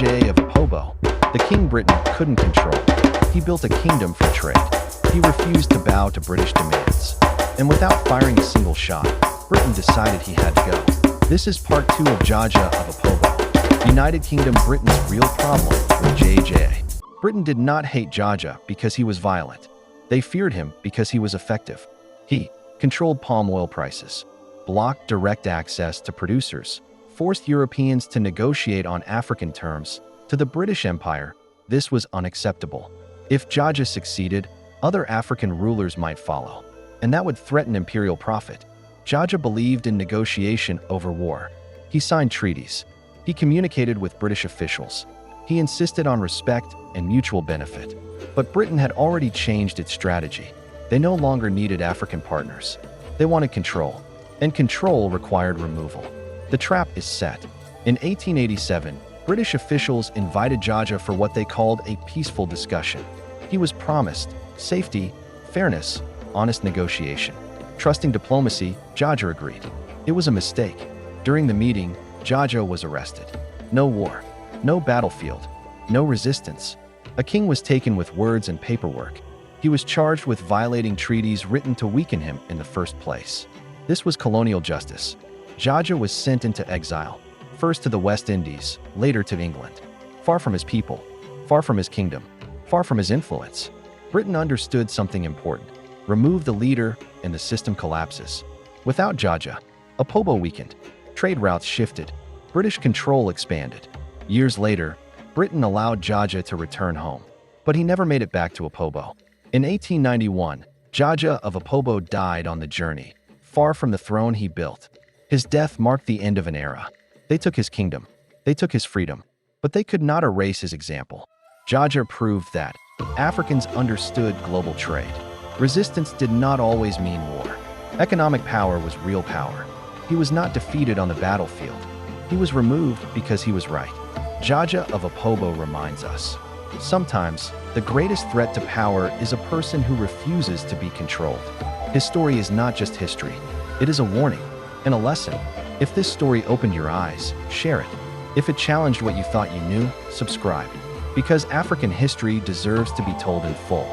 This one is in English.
JAJA of OPOBO, the king Britain couldn't control. He built a kingdom for trade. He refused to bow to British demands. And without firing a single shot, Britain decided he had to go. This is part 2 of JAJA of OPOBO. United Kingdom Britain's real problem with JAJA. Britain did not hate JAJA because he was violent. They feared him because he was effective. He controlled palm oil prices, blocked direct access to producers, forced Europeans to negotiate on African terms. To the British Empire, this was unacceptable. If JAJA succeeded, other African rulers might follow, and that would threaten imperial profit. JAJA believed in negotiation over war. He signed treaties. He communicated with British officials. He insisted on respect and mutual benefit. But Britain had already changed its strategy. They no longer needed African partners. They wanted control, and control required removal. The trap is set. In 1887, British officials invited JAJA for what they called a peaceful discussion. He was promised safety, fairness, honest negotiation. Trusting diplomacy, JAJA agreed. It was a mistake. During the meeting, JAJA was arrested. No war, no battlefield, no resistance. A king was taken with words and paperwork. He was charged with violating treaties written to weaken him in the first place. This was colonial justice. JAJA was sent into exile, first to the West Indies, later to England. Far from his people, far from his kingdom, far from his influence. Britain understood something important. Remove the leader and the system collapses. Without JAJA, OPOBO weakened. Trade routes shifted. British control expanded. Years later, Britain allowed JAJA to return home, but he never made it back to OPOBO. In 1891, JAJA of OPOBO died on the journey, far from the throne he built. His death marked the end of an era. They took his kingdom. They took his freedom. But they could not erase his example. JAJA proved that Africans understood global trade. Resistance did not always mean war. Economic power was real power. He was not defeated on the battlefield. He was removed because he was right. JAJA of OPOBO reminds us, sometimes the greatest threat to power is a person who refuses to be controlled. His story is not just history. It is a warning and a lesson. If this story opened your eyes, share it. If it challenged what you thought you knew, subscribe. Because African history deserves to be told in full.